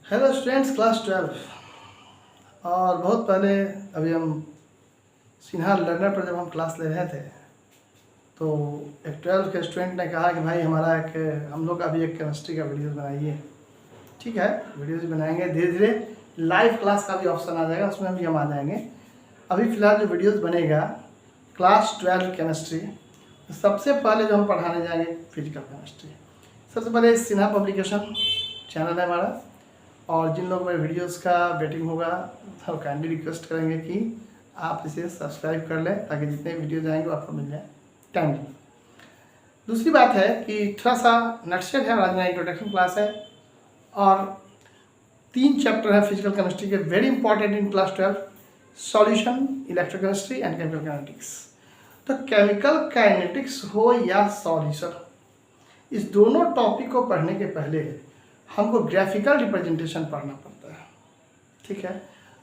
Hello students, class 12। और बहुत पहले अभी हम सिन्हा लर्नर पर जब हम क्लास ले रहे थे तो एक 12 के स्टूडेंट ने कहा कि भाई हमारा हम लोग अभी एक केमिस्ट्री का वीडियो बनाइए। ठीक है, वीडियोज बनाएंगे, धीरे धीरे लाइव क्लास का भी ऑप्शन आ जाएगा, उसमें भी हम आ जाएंगे। अभी फ़िलहाल जो वीडियोज़ बनेगा क्लास 12 केमिस्ट्री, सबसे पहले जो हम पढ़ाने जाएंगे फिजिकल केमिस्ट्री। सबसे पहले सिन्हा पब्लिकेशन चैनल है हमारा, और जिन लोग मेरे वीडियोस का वेटिंग होगा हम काइंडली रिक्वेस्ट करेंगे कि आप इसे सब्सक्राइब कर लें ताकि जितने वीडियोज आएंगे वो आपको मिल जाए टाइमली। दूसरी बात है कि थोड़ा सा नटशेल है, आज मेरा इंट्रोडक्शन क्लास है और 3 चैप्टर है फिजिकल केमिस्ट्री के very important in class 12, solution, electrochemistry and chemical kinetics. तो केमिकल काइनेटिक्स हो या सॉल्यूशन, इस दोनों टॉपिक को पढ़ने के पहले हमको ग्राफिकल रिप्रेजेंटेशन पढ़ना पड़ता है। ठीक है,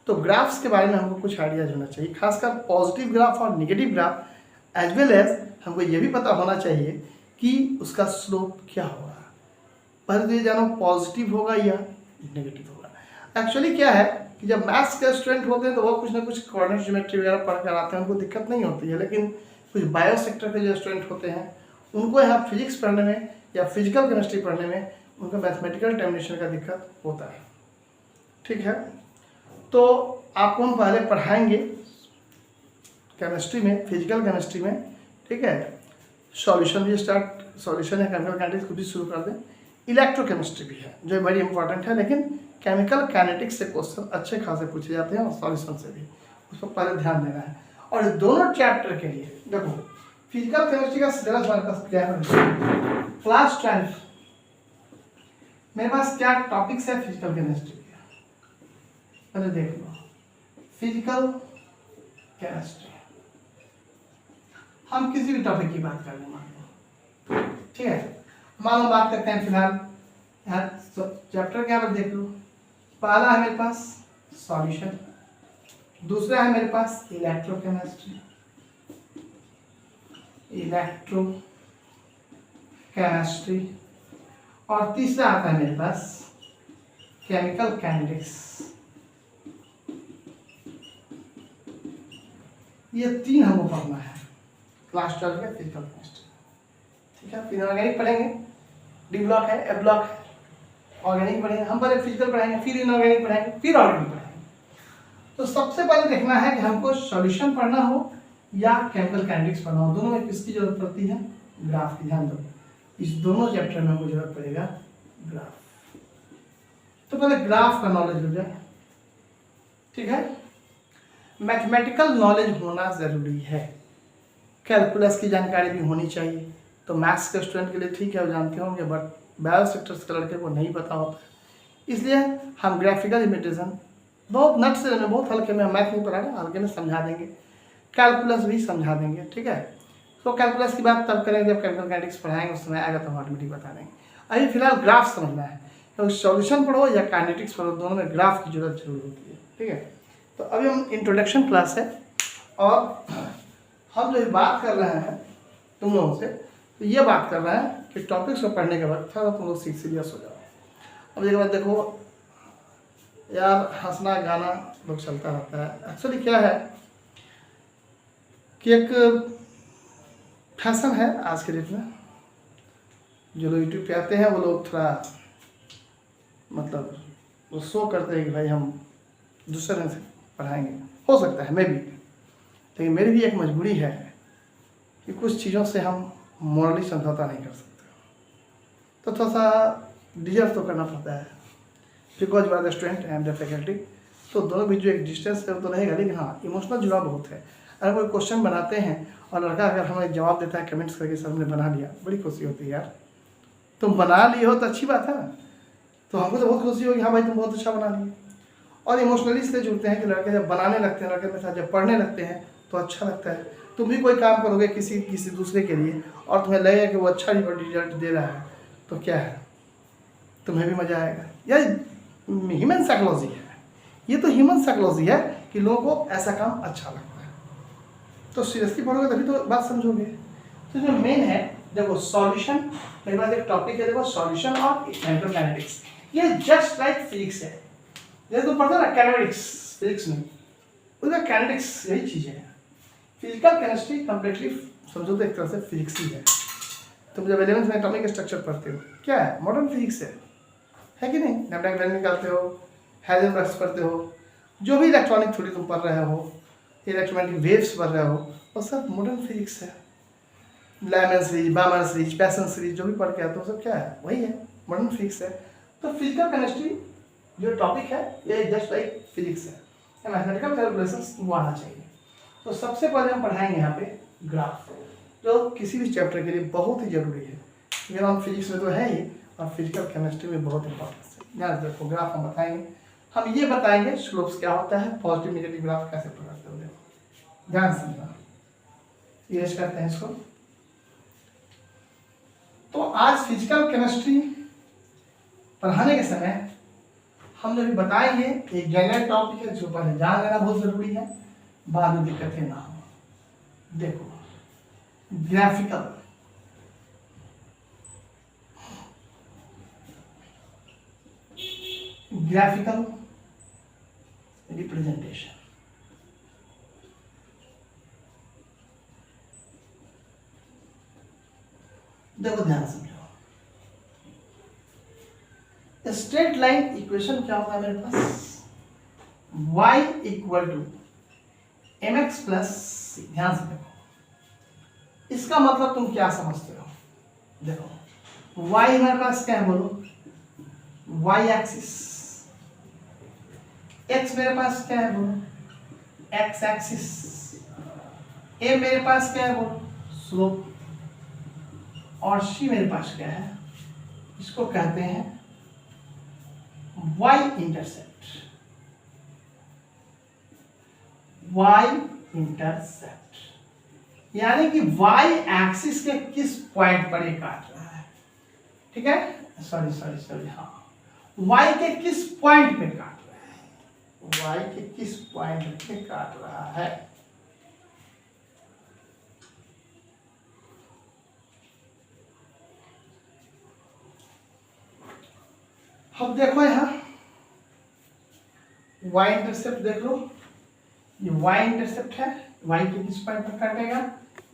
तो ग्राफ्स के बारे में हमको कुछ आइडियाज होना चाहिए, खासकर पॉजिटिव ग्राफ और negative graph, as well as हमको ये भी पता होना चाहिए कि उसका स्लोप क्या होगा। पहले तो ये जानो पॉजिटिव होगा या नेगेटिव होगा। एक्चुअली क्या है कि जब मैथ्स के स्टूडेंट होते हैं तो वो कुछ ना कुछ कोऑर्डिनेट ज्योमेट्री वगैरह पढ़ कर आते हैं, उनको दिक्कत नहीं होती है। लेकिन कुछ बायो सेक्टर के जो स्टूडेंट होते हैं उनको यहाँ फिजिक्स पढ़ने में या फिजिकल केमिस्ट्री पढ़ने में उनका मैथमेटिकल टर्मिनेशन का दिक्कत होता है। ठीक है, तो आपको हम पहले पढ़ाएंगे केमिस्ट्री में, फिजिकल केमिस्ट्री में। ठीक है, सॉल्यूशन भी स्टार्ट, सॉल्यूशन है केमिकल काइनेटिक्स को भी शुरू कर दें। इलेक्ट्रोकेमिस्ट्री भी है जो वेरी इंपॉर्टेंट है, लेकिन केमिकल काइनेटिक्स से क्वेश्चन अच्छे खासे पूछे जाते हैं और सॉल्यूशन से भी, उस पर पहले ध्यान देना है। और दोनों चैप्टर के लिए देखो, फिजिकल केमिस्ट्री का सिलेबस हमारे पास क्या है, क्लास 12 मेरे पास क्या टॉपिक्स है फिजिकल केमिस्ट्री के, पहले देख लो। फिजिकल केमिस्ट्री हम किसी भी टॉपिक की बात कर लें, मान लो। ठीक है, मान लो बात करते हैं फिलहाल यहाँ चैप्टर क्या पर देख लो। पहला है मेरे पास सॉल्यूशन, दूसरा है मेरे पास इलेक्ट्रोकेमिस्ट्री, और तीसरा आता है मेरे पास केमिकल काइनेटिक्स। ये 3 हमको पढ़ना है क्लास 12 के फिजिकल केमिस्ट्री। ठीक है, फिर ऑर्गेनिक पढ़ेंगे, डी ब्लॉक है, ए ब्लॉक है, ऑर्गेनिक पढ़ेंगे। हम पहले फिजिकल पढ़ेंगे, फिर इनऑर्गेनिक पढ़ेंगे, फिर ऑर्गेनिक पढ़ेंगे। तो सबसे पहले देखना है कि हमको सॉल्यूशन पढ़ना हो या केमिकल काइनेटिक्स पढ़ना हो, दोनों में किसकी जरूरत पड़ती है, ग्राफ की। ध्यान दो, इस दोनों चैप्टर में हमको जरूरत पड़ेगा ग्राफ। तो पहले ग्राफ का नॉलेज हो जाए। ठीक है, मैथमेटिकल नॉलेज होना जरूरी है, कैलकुलस की जानकारी भी होनी चाहिए। तो मैथ्स के स्टूडेंट के लिए ठीक है, वो जानते होंगे, बट बायो सेक्टर्स के लड़के को नहीं पता होता है। इसलिए हम ग्राफिकल इमिटेशन बहुत नट से बहुत हल्के में, मैथ नहीं पढ़ा रहे, हल्के में समझा देंगे, कैलकुलस भी समझा देंगे। ठीक है, तो कैलकुलस की बात तब करेंगे जब केमिकल काइनेटिक्स पढ़ाएंगे, उस समय आएगा तो हम ऑटोमेटिक बता देंगे। अभी फिलहाल ग्राफ समझना है, तो सॉल्यूशन पढ़ो या काइनेटिक्स पढ़ो, दोनों में ग्राफ की जरूरत जरूर होती है। ठीक है, तो अभी हम इंट्रोडक्शन क्लास है और हम जो बात कर रहे हैं तुम लोगों से, तो ये बात कर रहे हैं कि टॉपिक्स को पढ़ने के बाद थोड़ा तुम लोग सीरियस हो जाओ। अब इसके बाद देखो यार, हंसना गाना लोग चलता रहता है। एक्चुअली क्या है कि एक फैशन है आज के डेट में, जो लोग यूट्यूब पे आते हैं वो लोग थोड़ा मतलब वो शो करते हैं कि भाई हम दूसरे ढंग से पढ़ाएंगे। हो सकता है मैं भी, लेकिन मेरी भी एक मजबूरी है कि कुछ चीज़ों से हम मॉरली समझौता नहीं कर सकते, तो थोड़ा सा डिजर्व तो करना पड़ता है, because by the student and the faculty. तो दोनों बीच जो एक डिस्टेंस है तो रहेगा, लेकिन हाँ इमोशनल जुड़ाव बहुत है। अगर कोई क्वेश्चन बनाते हैं और लड़का अगर हमें जवाब देता है कमेंट्स करके, सर हमने बना लिया, बड़ी खुशी होती है यार। तुम बना लिए हो तो अच्छी बात है ना, तो हमको तो बहुत खुशी होगी, हाँ भाई तुम बहुत अच्छा बना लिए। और इमोशनली इसलिए जुड़ते हैं कि लड़के जब बनाने लगते हैं, लड़के के साथ जब पढ़ने लगते हैं तो अच्छा लगता है। तुम भी कोई काम करोगे किसी दूसरे के लिए और तुम्हें लगेगा कि वो अच्छा रिजल्ट दे रहा है, तो क्या है, तुम्हें भी मज़ा आएगा। यार ह्यूमन साइकोलॉजी है, ये तो ह्यूमन साइकोलॉजी है कि लोगों को ऐसा काम अच्छा लगता है। तो सीरियसली पढ़ोगे तभी तो बात समझोगे। तो जो मेन है देखो सॉल्यूशन, मेरे पास एक टॉपिक है देखो, सॉल्यूशन और केमिकल काइनेटिक्स। ये जस्ट लाइक फिजिक्स है। जैसे तुम पढ़ते हो ना कैनेटिक्स फिजिक्स में, उसका कैनेटिक्स यही चीज़ है। फिजिकल केमिस्ट्री कंप्लीटली समझो तो एक तरह से फिजिक्स ही है। तुम जब 11th में एटॉमिक स्ट्रक्चर पढ़ते हो, क्या है? मॉडर्न फिजिक्स है कि नहीं? लैम्बडा वैल्यू निकालते हो, हाइजेनबर्ग पढ़ते हो, जो भी इलेक्ट्रॉनिक थ्योरी तुम पढ़ रहे हो, इलेक्ट्रोमैग्नेटिक वेव्स पढ़ रहे हो, वो सब मॉडर्न फिजिक्स है। Lyman series, बामर series, passion series जो भी पढ़ के आते हो सब क्या है? वही है, मॉडर्न फिजिक्स है। तो फिजिकल केमिस्ट्री जो टॉपिक है ये जस्ट लाइक फिजिक्स है। मैथमेटिकल कैलकुलेशंस वो आना चाहिए। तो सबसे पहले हम पढ़ाएंगे यहाँ पे ग्राफ, जो किसी भी चैप्टर के लिए बहुत ही जरूरी है। मेरा हम फिजिक्स में तो है ही, और फिजिकल केमिस्ट्री में बहुत इंपॉर्टेंस है। ध्यान रखो, ग्राफ हम बताएंगे। हम ये बताएंगे स्लोप्स क्या होता है, पॉजिटिव नेगेटिव ग्राफ कैसे पकड़ते हो। देखो ध्यान समझना, ये करते हैं इसको। तो आज फिजिकल केमिस्ट्री पढ़ाने के समय हम जो भी बताएंगे एक जनरल टॉपिक है, जो पहले जान लेना बहुत जरूरी है, बाद में दिक्कतें ना हो। देखो ग्राफिकल, ग्राफिकल रिप्रेजेंटेशन। देखो ध्यान समझो, स्ट्रेट लाइन इक्वेशन क्या होता है मेरे पास? y equal to M X plus C. ध्यान से देखो, इसका मतलब तुम क्या समझते हो? देखो y हमारे पास क्या है बोलो? y axis. x मेरे पास क्या है बोलो? x axis. a मेरे पास क्या है बोलो? स्लोप। और c मेरे पास क्या है? इसको कहते हैं y इंटरसेप्ट। y इंटरसेप्ट यानी कि y एक्सिस के किस पॉइंट पर ये काट रहा है। ठीक है, सॉरी हाँ, y के किस पॉइंट पे काट रहा है, y के किस पॉइंट पे काट रहा है। अब देखो यहां y इंटरसेप्ट देख लो, ये y इंटरसेप्ट है, y के किस पॉइंट पर काटेगा।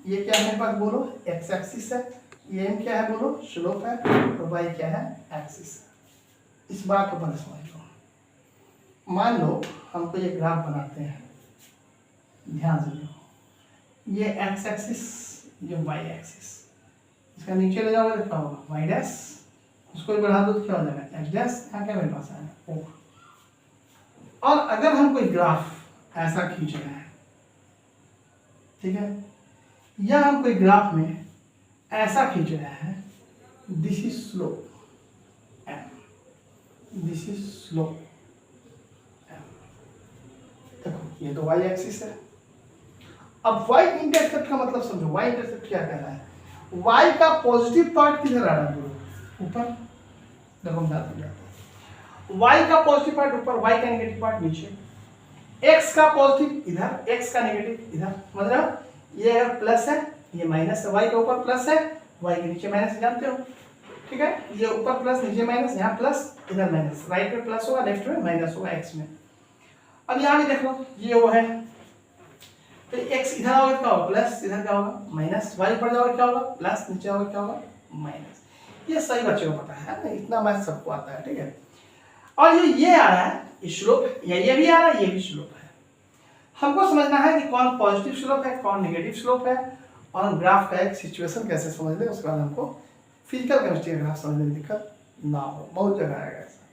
ये क्या है मेरे पास बोलो? x एक्सिस है। ये m क्या है बोलो? स्लोप है। तो y क्या है? एक्सिस है। इस बात को पहले समझ लो। मान लो हमको ये ग्राफ बनाते हैं, ध्यान से देखो, ये x एक्सिस, ये y एक्सिस। इसका नीचे ले जाओगे तो क्या होगा? y dash. उसको भी बढ़ा दो तो क्या हो जाएगा? x dash. यहाँ क्या मेरे पास आएगा? o। और अगर हम कोई ग्राफ ऐसा खींच रहे हैं, ठीक है, या हम कोई ग्राफ में ऐसा खींच रहे हैं, this is slope m, this is slope m। देखो ये तो y एक्सिस है। अब y इंटरसेप्ट का मतलब समझो। y इंटरसेप्ट क्या कहना है? y का पॉजिटिव पार्ट किधर आ रहा है? ऊपर। देखो हम बताते हैं, y का पॉजिटिव पार्ट ऊपर, y का नेगेटिव पार्ट नीचे। x का पॉजिटिव इधर, x का नेगेटिव इधर। समझ रहे हो? ये अगर प्लस है, ये माइनस है। y के ऊपर प्लस है, y के नीचे माइनस, जानते हो? ठीक है, ये ऊपर प्लस नीचे माइनस, यहाँ प्लस इधर माइनस। राइट में प्लस होगा, लेफ्ट में माइनस होगा x में। अब यहाँ भी देख लो, ये वो है, तो x इधर आओगे क्या होगा? प्लस। इधर क्या होगा? माइनस। y पर जाओगे क्या होगा? प्लस। नीचे आओगे क्या होगा? माइनस। ये सही बच्चे को पता है ना, इतना मैथ सबको आता है। ठीक है, और ये आ रहा है, ये स्लोप, या ये भी आ रहा है, ये भी स्लोप है। हमको समझना है कि कौन पॉजिटिव स्लोप है, कौन नेगेटिव स्लोप है, और ग्राफ का एक सिचुएशन कैसे समझ ले। उसके बाद हमको फिजिकल केमिस्ट्री का ग्राफ समझने में दिक्कत ना हो। बहुत जगह आएगा ऐसा।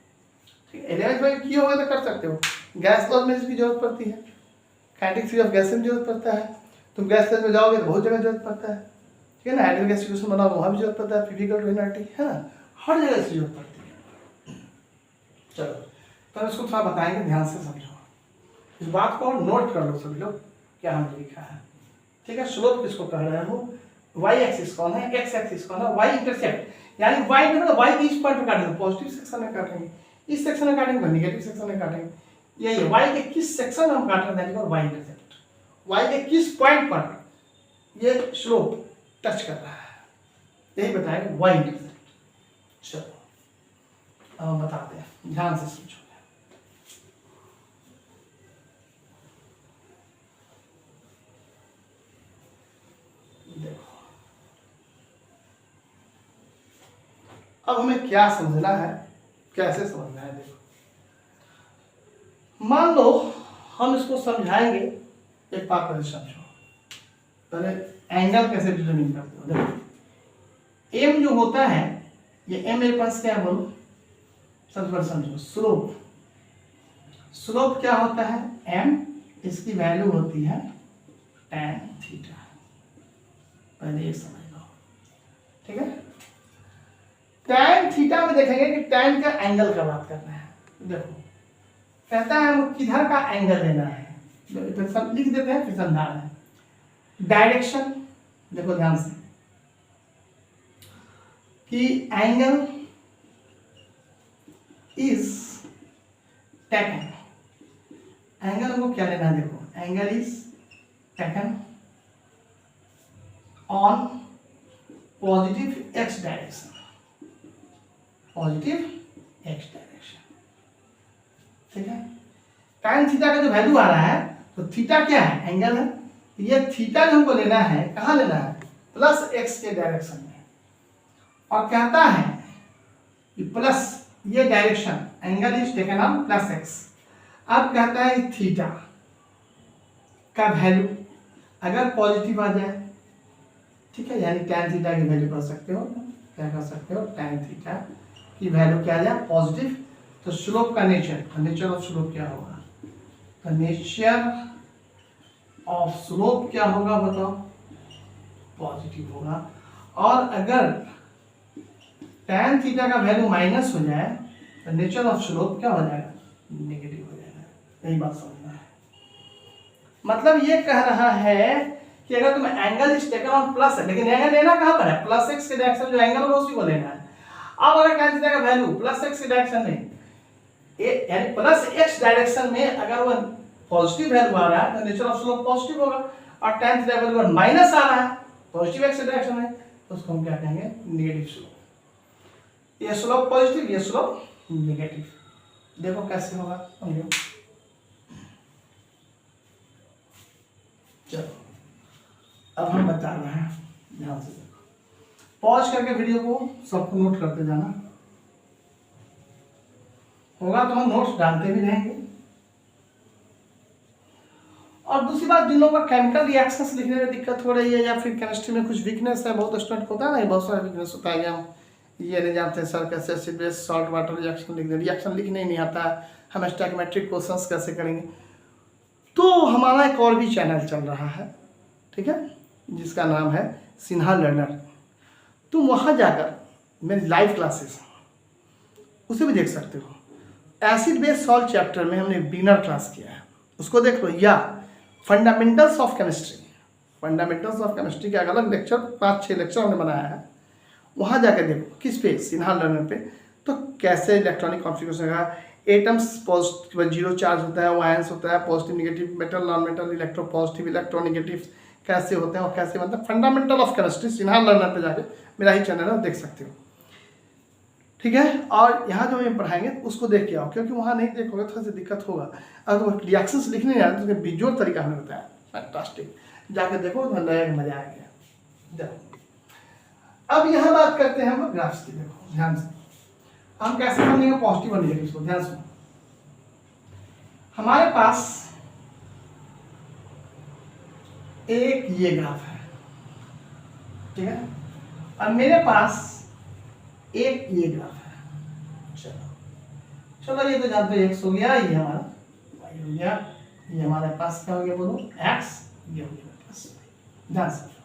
ठीक है, 11th में किए होगा तो कर सकते हो। गैस लॉज में इसकी जरूरत पड़ती है, काइनेटिक थ्योरी ऑफ गैस में जरूरत पड़ता है। तुम गैस लॉज में जाओगे तो बहुत जगह जरूरत पड़ता है। ठीक है ना, आइडियल गैस सिचुएशन बनाओ वहाँ भी जरूरत पड़ता है, फिजिकल टू इनर्टी, है ना, हर जगह इसकी जरूरत पड़ती है। चलो तो इसको थोड़ा बताएंगे, ध्यान से समझो। इस बात को नोट कर लो सभी लोग, क्या हमने लिखा है। ठीक है, स्लोप किसको कह रहे हो? y एक्सिस कौन है, x एक्सिस कौन है, y इंटरसेप्ट यानी y मतलब y के इस पॉइंट पे काटेंगे, पॉजिटिव सेक्शन में काटेंगे, इस सेक्शन में काटेंगे, नेगेटिव सेक्शन में काटेंगे। यही है y के किस सेक्शन में हम काट रहे हैं, y इंटरसेप्ट। y के किस पॉइंट पर ये स्लोप टच कर रहा है, यही बताएंगे y इंटरसेप्ट। चलो अब हम बताते हैं, ध्यान से समझो। देखो अब हमें क्या समझना है, कैसे समझना है। देखो मान लो हम इसको समझाएंगे, एक बात पहले समझो, पहले एंगल कैसे डिटरमिन करते हो। देखो एम जो होता है, ये एम मेरे पास क्या है बोलो, सबसे पहले समझो। स्लोप, स्लोप क्या होता है, एम, इसकी वैल्यू होती है tan थीटा। पहले ये समझ लो, ठीक है। tan थीटा में देखेंगे कि tan का एंगल का बात करना है। देखो कहता है वो किधर का एंगल लेना है, तो सब लिख देते हैं, फिर समझाना है। डायरेक्शन देखो ध्यान से कि एंगल इज टेकन, एंगल को क्या लेना है। देखो angle is taken on positive x direction, positive x direction, ठीक है। tan थीटा का जो वैल्यू आ रहा है, तो थीटा क्या है, एंगल है। ये थीटा जो हमको लेना है, कहाँ लेना है, प्लस एक्स के डायरेक्शन में, और कहता है कि प्लस ये direction, angle is taken on plus x. अब कहता है थीटा का वैल्यू अगर पॉजिटिव आ जाए, ठीक है, यानी tan थीटा की वैल्यू कर सकते हो, क्या कर सकते हो, tan थीटा की वैल्यू क्या आ जाए, पॉजिटिव। तो स्लोप का नेचर, नेचर ऑफ स्लोप क्या होगा, तो नेचर ऑफ स्लोप क्या होगा बताओ, पॉजिटिव होगा। और अगर tan थीटा का वैल्यू माइनस हो जाए, तो नेचर ऑफ स्लोप क्या हो जाएगा, नेगेटिव हो जाएगा। यही बात समझना है। मतलब ये कह रहा है कि अगर तुम angle is taken on plus है, लेकिन एंगल लेना कहां पर है, प्लस एक्स के डायरेक्शन, जो एंगल होगा उसी को लेना है। अब अगर tan थीटा का वैल्यू प्लस एक्स के डायरेक्शन में, यानी प्लस एक्स डायरेक्शन में अगर वो पॉजिटिव वैल्यू आ रहा है, तो नेचर ऑफ स्लोप पॉजिटिव होगा। और tan थीटा वैल्यू माइनस आ रहा है पॉजिटिव एक्स डायरेक्शन में, तो उसको हम क्या कहेंगे, नेगेटिव स्लोप। ये स्लोप पॉजिटिव, ये स्लोप नेगेटिव। देखो कैसे होगा, समझो। चलो अब हम बता रहे हैं, ध्यान से देखो, पॉज करके वीडियो को सबको नोट करते जाना, होगा तो हम नोट्स डालते भी रहेंगे। और दूसरी बात, जिन लोगों का केमिकल रिएक्शंस लिखने में दिक्कत हो रही है, या फिर केमिस्ट्री में कुछ वीकनेस है, बहुत स्टूडेंट होता है ना, बहुत सारा वीकनेस होता है कि हम ये नहीं जानते सर कैसे acid base salt water reaction लिखने ही नहीं आता है, हम स्टैकोमेट्रिक क्वेश्चंस कैसे करेंगे। तो हमारा एक और भी चैनल चल रहा है, ठीक है, जिसका नाम है सिन्हा लर्नर। तुम वहाँ जाकर मेरी लाइव क्लासेस उसे भी देख सकते हो। एसिड बेस सॉल्ट चैप्टर में हमने बिगिनर क्लास किया है, उसको देख लो, या fundamentals of chemistry, fundamentals of chemistry का अलग लेक्चर, 5-6 लेक्चर हमने बनाया है, वहाँ जाकर देखो। किस पे, सिन्हा लर्नर पे। तो कैसे इलेक्ट्रॉनिक कॉन्फ़िगरेशन का, एटम्स पॉजिटिव 0 चार्ज होता है, वायंस होता है, positive negative, metal non metal, electro positive electronegative कैसे होते हैं, और कैसे मतलब fundamental of chemistry, Sinha learner पे जाके मेरा ही चैनल है, देख सकते हो, ठीक है। और यहाँ जो हम पढ़ाएंगे उसको देख के आओ, क्योंकि वहाँ नहीं देखोगे थोड़ा सा दिक्कत होगा। अगर तुम रिएक्शंस लिखने नहीं आते तो विजुअल तरीका हमें बताया, फैंटास्टिक, जाके देखो तो मजा आ गया। देखो अब यहाँ बात करते हैं हम ग्राफ्स की। देखो ध्यान से, हम कैसे समझेंगे पॉजिटिव और नेगेटिव को, ध्यान सुनो। हमारे पास एक ये ग्राफ है, ठीक है, और मेरे पास एक ये ग्राफ है। चलो चलो, ये तो जानते हो, एक्स हो गया, ये हमारा वाई हो गया, ये हमारे पास क्या हो गया बोलो, एक्स, ये हो गया प्लस वाई। ध्यान से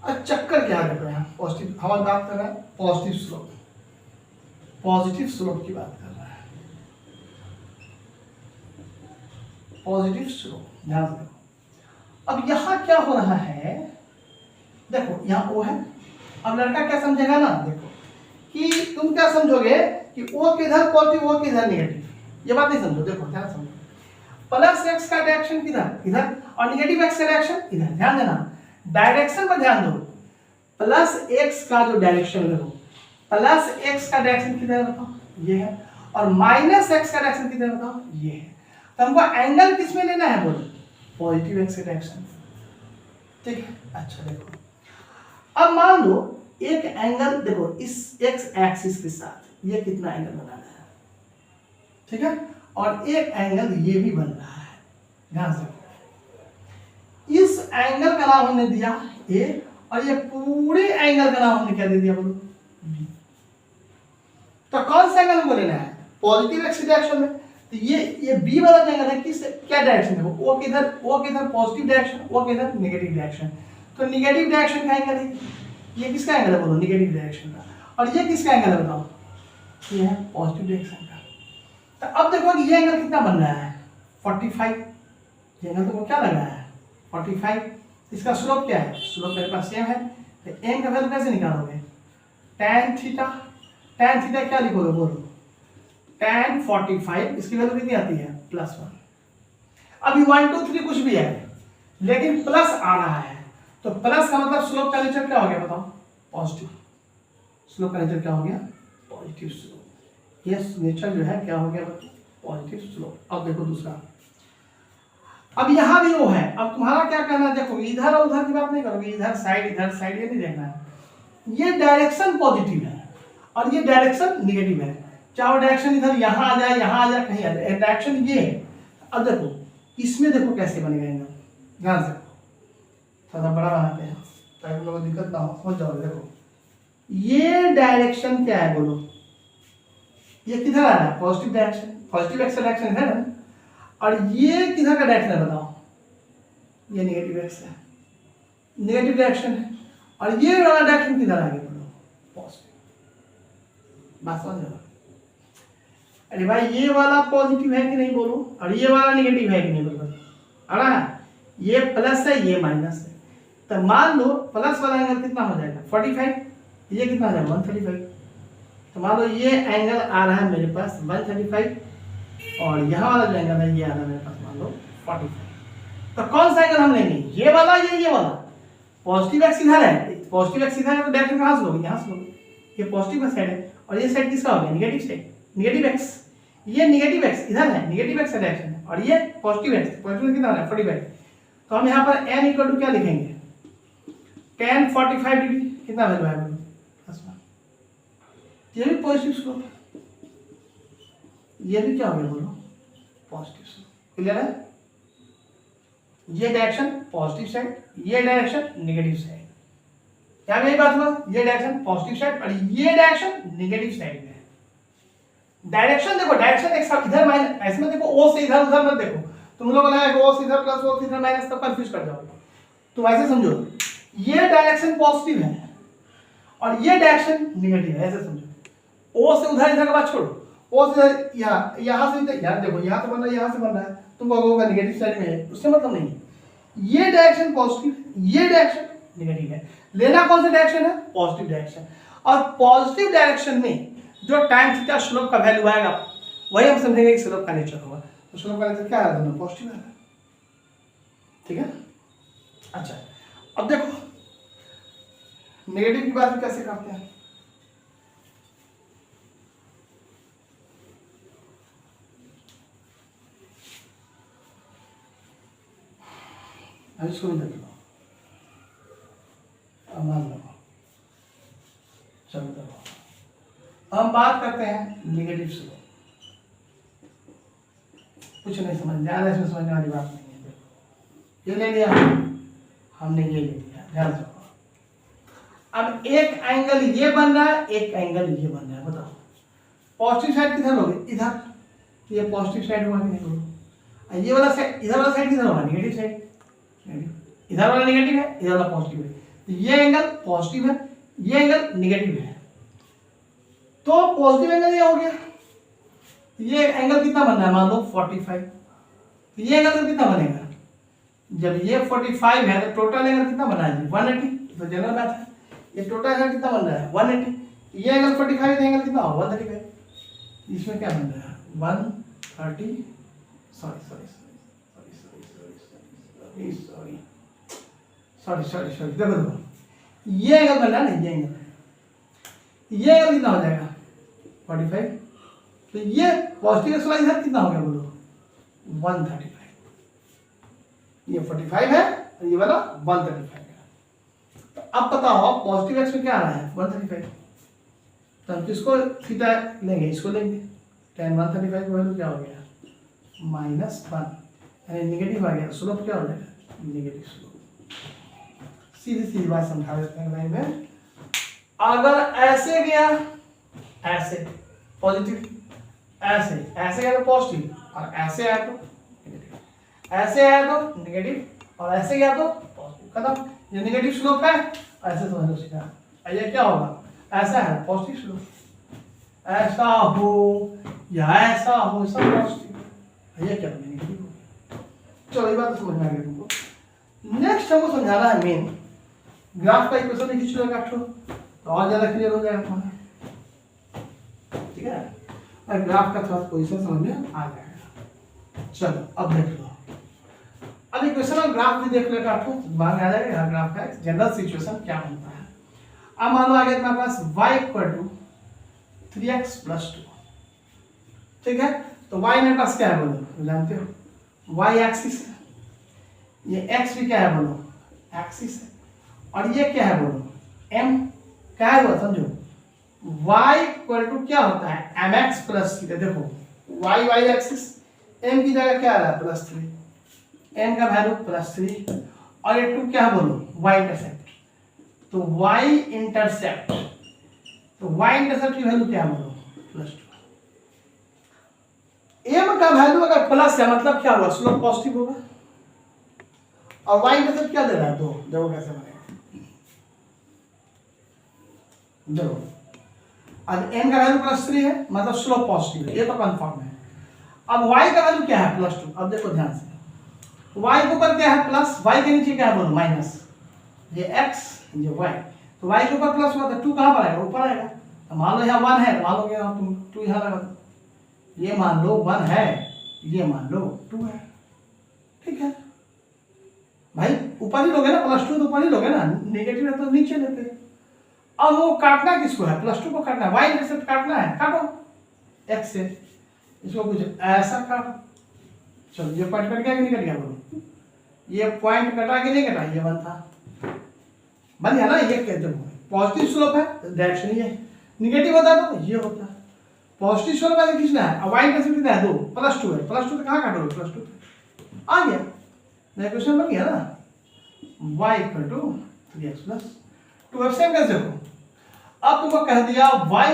अब चक्कर क्या है, देखो यहाँ पॉजिटिव, हम बात कर रहे हैं पॉजिटिव स्लोप, पॉजिटिव स्लोप की बात कर रहा है, पॉजिटिव स्लोप, ध्यान से देखो। अब यहाँ क्या हो रहा है, देखो यहाँ ओ है। अब लड़का क्या समझेगा ना, देखो कि तुम क्या समझोगे कि ओ किधर पॉजिटिव, ओ किधर नेगेटिव, ये बात नहीं समझो। देखो ध्यान समझो, प्लस एक्स का डायरेक्शन किधर, इधर, और नेगेटिव एक्स का डायरेक्शन इधर। ध्यान देना, डायरेक्शन पर ध्यान दो। प्लस एक्स का जो डायरेक्शन देखो, प्लस एक्स का डायरेक्शन किधर है बताओ, ये है, और माइनस एक्स का डायरेक्शन किधर है बताओ, ये है। तो हमको एंगल किस में लेना है बोलो, पॉजिटिव एक्स के डायरेक्शन। ठीक है, अच्छा देखो अब मान लो एक एंगल देखो इस एक्स एक्सिस के साथ ये कितना एंगल बनाना है, ठीक है, और एक एंगल ये भी बन रहा है, ध्यान से इस एंगल का नाम हमने दिया ए, और ये पूरे एंगल का नाम हमने क्या दे दिया बोलो, बी। तो कौन सा एंगल हमको लेना है, पॉजिटिव एक्स डायरेक्शन में। तो ये बी वाला एंगल है किस क्या डायरेक्शन में, वो किधर पॉजिटिव डायरेक्शन, वो किधर नेगेटिव डायरेक्शन। तो नेगेटिव डायरेक्शन का एंगल है, ये किसका एंगल है बोलो, नेगेटिव डायरेक्शन का, और ये किसका एंगल है बताओ, ये है पॉजिटिव डायरेक्शन का। तो अब देखो कि ये एंगल कितना बन रहा है 45, ये एंगल तो क्या लग रहा है 45। इसका स्लोप क्या है, स्लोप मेरे पास सेम है, तो एम का वैल्यू कैसे निकालोगे, tan थीटा, tan थीटा क्या लिखोगे बोलो, tan 45, इसकी वैल्यू कितनी आती है +1। अभी 1 2 3 कुछ भी है लेकिन प्लस आ रहा है, तो प्लस का मतलब स्लोप का नेचर क्या हो गया बताओ, पॉजिटिव। स्लोप का नेचर क्या हो गया, पॉजिटिव स्लोप। ये नेचर जो है क्या हो गया बताओ, पॉजिटिव स्लोप। अब देखो दूसरा, अब यहां भी वो है, अब तुम्हारा क्या कहना है, देखो इधर और उधर की बात नहीं करोगे, इधर साइड ये नहीं देखना है। ये डायरेक्शन पॉजिटिव है और ये डायरेक्शन निगेटिव है, चाहे डायरेक्शन इधर यहाँ आ जाए यहाँ आ जाए कहीं आ जाए, डायरेक्शन ये है। अब देखो इसमें देखो कैसे बनेगा एंगल, ध्यान से थोड़ा बड़ा बनाते हैं ताकि लोगों को दिक्कत ना हो, समझ जाओगे। देखो ये डायरेक्शन क्या है बोलो, ये किधर आ रहा है positive direction, positive x direction इधर है, और ये किधर का डायरेक्शन है बताओ, ये नेगेटिव एक्स है, नेगेटिव डायरेक्शन है, और ये वाला डायरेक्शन किधर आ गया बोलो, पॉजिटिव। बात समझ रहे हो, अरे भाई ये वाला पॉजिटिव है कि नहीं बोलो, और ये वाला नेगेटिव है कि नहीं बोलो, आ रहा है, ये प्लस है ये माइनस है। तो मान लो प्लस वाला एंगल कितना हो जाएगा 45, ये कितना हो जाएगा 135। तो मान लो ये एंगल आ रहा है मेरे पास 135, और यहाँ वाला जो एंगल है ये आ रहा है मेरे पास मान लो 45। तो कौन सा एंगल हम लेंगे, ये वाला या ये वाला, पॉजिटिव एक्स इधर है, पॉजिटिव एक्स इधर है तो डायरेक्शन कहाँ से लोगे, यहाँ से लोगे, ये पॉजिटिव साइड है, और ये साइड किसका हो गया नेगेटिव साइड, नेगेटिव एक्स, ये नेगेटिव एक्स इधर है, नेगेटिव एक्स का डायरेक्शन है, और ये पॉजिटिव एक्स, पॉजिटिव कितना है 45। तो हम यहाँ पर n इक्वल टू क्या लिखेंगे, tan 45 डिग्री, कितना वैल्यू है बोलो, ये भी पॉजिटिव स्लोप, ये भी क्या हो गया बोलो पॉजिटिव स्लोप। क्लियर है, ये डायरेक्शन पॉजिटिव साइड, ये डायरेक्शन नेगेटिव साइड, क्या मेरी बात हुआ, ये डायरेक्शन पॉजिटिव साइड और ये डायरेक्शन नेगेटिव साइड में। डायरेक्शन देखो, डायरेक्शन एक साथ इधर माइनस, ऐसे में देखो ओ से इधर उधर मत देखो, तुम लोग लगाए ओ से इधर प्लस ओ से इधर माइनस, तब कंफ्यूज कर जाओगे। तुम ऐसे समझो ये डायरेक्शन पॉजिटिव है और ये डायरेक्शन नेगेटिव है, ऐसे समझो। ओ से उधर इधर का बात छोड़ो, ओ से यहाँ, यहाँ से इधर, यार देखो यहाँ से बन रहा है यहाँ से बन रहा है, तुम कहोगे नेगेटिव साइड में है, उससे मतलब नहीं। ये डायरेक्शन पॉजिटिव, ये डायरेक्शन नेगेटिव है, लेना कौन सा डायरेक्शन है, पॉजिटिव डायरेक्शन। और पॉजिटिव डायरेक्शन में जो tan थीटा स्लोप का वैल्यू आएगा वही हम समझेंगे कि स्लोप का नेचर होगा। तो स्लोप का नेचर क्या है, दोनों पॉजिटिव है, ठीक है। अच्छा अब देखो नेगेटिव की बात कैसे करते हैं, इसको भी देख लो, मान लो, चलो देखो हम बात करते हैं नेगेटिव स्लोप। कुछ नहीं समझ, ध्यान इसमें समझने वाली बात नहीं है। देखो ये ले लिया हमने, ये ले लिया, ध्यान से। अब एक एंगल ये बन रहा है, एक एंगल ये बन रहा है, बताओ पॉजिटिव साइड किधर होगी, इधर, तो ये पॉजिटिव साइड होगा कि नहीं होगा, ये वाला साइड, इधर वाला साइड किधर होगा, नेगेटिव साइड, इधर वाला नेगेटिव है इधर वाला पॉजिटिव है, तो ये एंगल पॉजिटिव है ये एंगल नेगेटिव है, तो पॉजिटिव एंगल ये हो गया। ये एंगल कितना बन रहा है मान लो 45, तो ये एंगल कितना बनेगा, जब ये 45 है तो टोटल एंगल कितना बना है 180, तो जनरल बात है, ये टोटल एंगल कितना बन रहा है 180, ये एंगल 45 एंगल कितना होगा 135, इसमें क्या बन रहा है 130, सॉरी देखो ये एंगल बन रहा है ना, ये एंगल, ये कितना हो जाएगा 45, तो ये पॉजिटिव एक्स वाला इधर कितना हो गया बोलो 135, ये 45 है और ये वाला 135 है। तो अब बताओ पॉजिटिव एक्स में क्या आ रहा है 135, तो हम किसको थीटा लेंगे, इसको लेंगे, tan 135 का वैल्यू क्या हो गया -1, यानी निगेटिव आ गया, स्लोप क्या हो जाएगा निगेटिव स्लोप। सीधी सीधी बात समझा देते हैं लाइन में, अगर ऐसे गया ऐसे पॉजिटिव, ऐसे ऐसे गया तो पॉजिटिव, और ऐसे आया तो नेगेटिव, ऐसे आया तो नेगेटिव, और ऐसे गया तो पॉजिटिव, खत्म। ये नेगेटिव स्लोप है, ऐसे समझ लो सीधा, ये क्या होगा ऐसा है पॉजिटिव स्लोप, ऐसा हो या ऐसा हो सब पॉजिटिव, ये क्या नेगेटिव हो। चलो ये बात समझ में आ गई तुमको। नेक्स्ट हमको समझाना है मेन ग्राफ का इक्वेशन लिख लो काटो तो और ज्यादा क्लियर हो जाएगा तुम्हारा, ठीक है। और ग्राफ का थोड़ा पोजीशन समझ में आ जाएगा। चलो अब देख लो, अब इक्वेशन और ग्राफ भी देख लो काटो, दिमाग में आ जाएगा ग्राफ का जनरल सिचुएशन क्या बनता है। अब मान लो आ गया तुम्हारे पास y 3x + 2, ठीक है। तो y मेरे पास क्या है बोलो, जानते हो y एक्सिस है, ये x भी क्या है बोलो एक्सिस है, और ये क्या है बोलो m क्या है वो समझो, y क्या होता है mx + थीटा। देखो y एक्सिस, m की जगह क्या आ रहा है +3, m का वैल्यू +3, और ये 2 क्या है बोलो y इंटरसेप्ट, तो y इंटरसेप्ट, तो y इंटरसेप्ट की वैल्यू क्या है बोलो +2। m का वैल्यू अगर प्लस है मतलब क्या होगा स्लोप पॉजिटिव होगा, और y इंटरसेप्ट क्या दे रहा है 2, देखो कैसे बनेगा, देखो अब m का वैल्यू +3 है मतलब स्लोप पॉजिटिव है, ये तो कंफर्म है। अब y का वैल्यू क्या है +2, अब देखो ध्यान से, y के ऊपर क्या है प्लस, y के नीचे क्या है बोलो माइनस, ये x ये y, तो y के ऊपर प्लस हुआ तो 2 कहां पर आएगा ऊपर आएगा, तो मान लो यहाँ 1 है, मान लो कि तुम 2 यहाँ लगा दो, ये मान लो 1 है, ये मान लो 2 है, ठीक है भाई, ऊपर ही लोगे ना +2 तो ऊपर ही लोगे ना, नेगेटिव है तो नीचे लेते। अब वो काटना किसको है +2 को काटना है, y इंटरसेप्ट काटना है, काटो x से, इसको कुछ ऐसा काटो, चलो ये पॉइंट कट गया कि नहीं कट गया बोलो, ये पॉइंट कटा कि नहीं कटा, ये 1 था बन गया ना, ये कहते हैं पॉजिटिव स्लोप है डायरेक्शन ये, नेगेटिव होता है तो ये होता है, पॉजिटिव स्लोप है खींचना है, अब y इंटरसेप्ट कितना है 2 +2 है, +2 तो कहाँ काटोगे +2 आ गया, नया क्वेश्चन बन गया ना, y 3x + 2। अब सेम कैसे हो, अब तुमको कह दिया y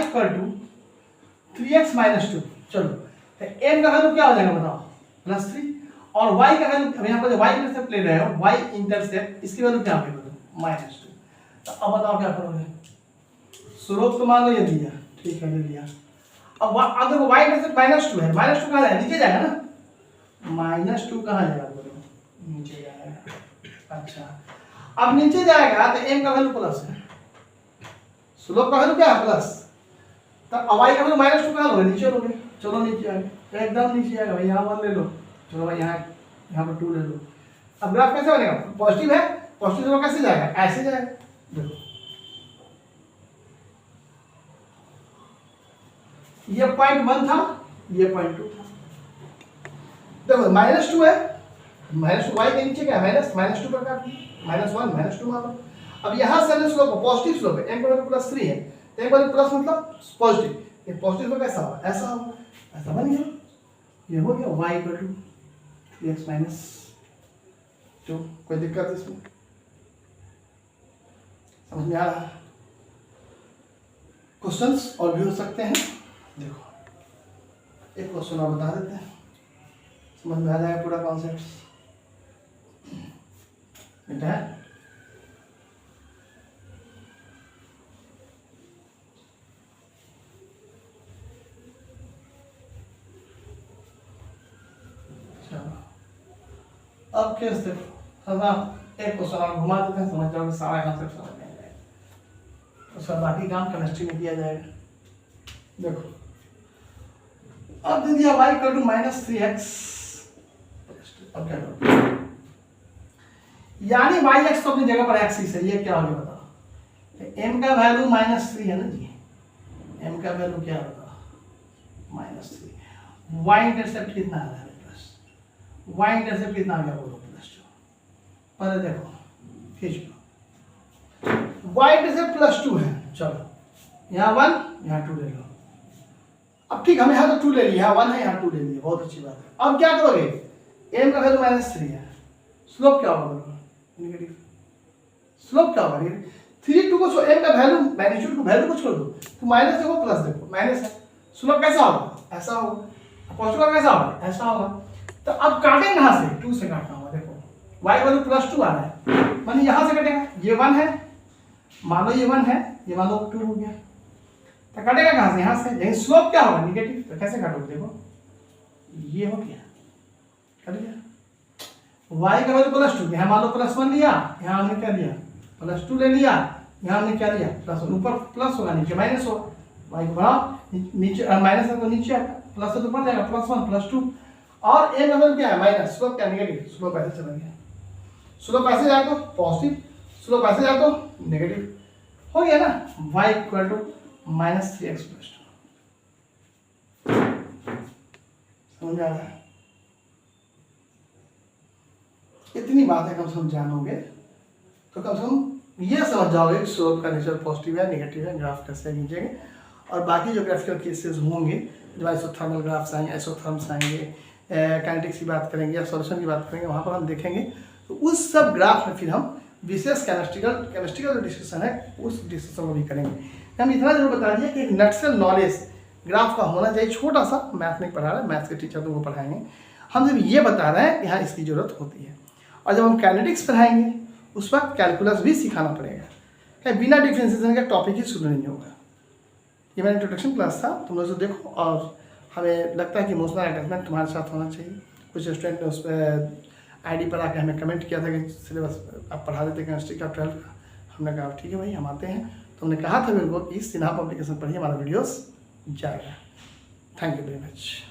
3x - 2, चलो तो m का वैल्यू क्या हो जाएगा बताओ +3, और y का वैल्यू, अब यहाँ पर जो y इंटरसेप्ट ले रहे हो y इंटरसेप्ट, इसकी वैल्यू क्या होगी -2, तो अब बताओ क्या करोगे, स्लोप तो मान लो ये दिया, ठीक है ले लिया, अब देखो y इंटरसेप्ट -2 है, -2 कहाँ जाएगा नीचे जाएगा ना, -2 कहाँ जाएगा बोलो नीचे जाएगा, अच्छा अब नीचे जाएगा तो m का वैल्यू प्लस है, स्लोप का वैल्यू क्या है प्लस, तब y का वैल्यू -2 कहाँ लोगे नीचे लोगे, चलो नीचे आ गए एकदम नीचे आएगा भाई, यहाँ 1 ले लो, चलो भाई यहाँ पर 2 ले लो। अब ग्राफ कैसे बनेगा, पॉजिटिव है, पॉजिटिव स्लोप कैसे जाएगा ऐसे जाएगा, देखो ये पॉइंट 1 था, ये पॉइंट 2 था, देखो -2 है, -2 y के नीचे क्या है -2 पर काट -1 -2 मान लो। अब यहाँ से स्लोप पॉजिटिव स्लोप है, m का वैल्यू +3 है, तो m का वैल्यू प्लस मतलब पॉजिटिव, ये पॉजिटिव स्लोप कैसा होगा ऐसा होगा, ऐसा बन गया, ये हो गया y 3x - 2, कोई दिक्कत इसमें समझ में आ रहा है। क्वेश्चंस और भी हो सकते हैं, देखो एक क्वेश्चन और बता देते हैं, समझ में आ जाएगा पूरा कॉन्सेप्ट, बेटा है अब केस देखो, एक क्वेश्चन और घुमा देते हैं, समझ जाओगे सारा कॉन्सेप्ट समझ में आ जाएगा, उसका बाकी काम केमिस्ट्री में किया जाएगा। देखो अब दे दिया y -3x, अब क्या करो, यानी y x तो अपनी जगह पर एक्सिस है, ये क्या हो गया बताओ, m का वैल्यू -3 है ना जी, m का वैल्यू क्या होगा -3। y इंटरसेप्ट कितना आ रहा है प्लस, y इंटरसेप्ट कितना आ गया बोलो +2। पहले देखो खींच लो, y इंटरसेप्ट +2 है, चलो यहाँ 1 यहाँ 2 ले लो। अब ठीक हम यहाँ तो 2 ले लिए, यहाँ 1 है यहाँ 2 ले लिए, बहुत अच्छी बात है। अब क्या करोगे, m का वैल्यू -3 है, स्लोप क्या होगा नेगेटिव, स्लोप क्या होगा 3 2 को m का वैल्यू मैग्नीट्यूड को वैल्यू को छोड़ दो तो माइनस देखो प्लस देखो, माइनस है, स्लोप कैसा होगा ऐसा होगा, पॉजिटिव कैसा होगा ऐसा होगा। तो अब काटेंगे कहाँ से, 2 से काटना होगा। देखो y वैल्यू +2 आ रहा है, माने यहाँ से कटेगा, ये 1 है, मान लो ये 1 है, ये मान लो 2 हो गया, तो कटेगा कहाँ से, यहाँ से। लेकिन स्लोप क्या होगा निगेटिव, तो कैसे काटोगे, देखो ये हो गया, कट गया। y का वैल्यू +2, यहाँ मान लो +1 लिया, यहाँ हमने क्या लिया +2 ले लिया, यहाँ हमने क्या लिया +1, ऊपर प्लस होगा नीचे माइनस होगा, y को बढ़ाओ नीचे माइनस है तो नीचे आएगा, प्लस है तो ऊपर जाएगा, +1 +2 और m का वैल्यू क्या है माइनस, स्लोप क्या नेगेटिव, स्लोप ऐसे चला गया, स्लोप ऐसे जाए तो पॉजिटिव, स्लोप ऐसे जाए तो नेगेटिव, हो गया ना, y -3x + 2। समझ आ रहा है, इतनी बात है कम से कम जानोगे तो कम से कम ये समझ जाओगे कि स्लोप का नेचर पॉजिटिव है नेगेटिव है, ग्राफ कैसे खींचेंगे। और बाकी जो ग्राफिकल केसेस होंगे, जब आइसोथर्मल ग्राफ्स आएंगे, आइसोथर्म्स आएंगे, काइनेटिक्स की बात करेंगे या सॉल्यूशन की बात करेंगे, वहाँ पर हम देखेंगे। तो उस सब ग्राफ में फिर हम विशेष केमिस्ट्रिकल जो डिस्कशन है उस डिस्कशन को भी करेंगे। हम इतना जरूर बता दिए कि एक नक्सल नॉलेज ग्राफ का होना चाहिए, छोटा सा, मैथ नहीं पढ़ा रहा है, मैथ के टीचर तुमको पढ़ाएंगे, हम सिर्फ ये बता रहे हैं कि हाँ इसकी ज़रूरत होती है। और जब हम काइनेटिक्स पढ़ाएंगे उस वक्त कैलकुलस भी सिखाना पड़ेगा, क्या बिना डिफरेंशिएशन का टॉपिक ही शुरू नहीं होगा। ये मेरा इंट्रोडक्शन क्लास था, तुम लोग से देखो। और हमें लगता है कि इमोशनल अटैचमेंट तुम्हारे साथ होना चाहिए। कुछ स्टूडेंट ने उस पर ID पर आकर हमें कमेंट किया था कि सिलेबस आप पढ़ा देते केमिस्ट्री का 12 का। हमने कहा ठीक है भाई हम आते हैं, तो हमने कहा था मेरे को कि सिन्हा पब्लिकेशन पढ़िए, हमारा वीडियोस जाएगा। Thank you very much.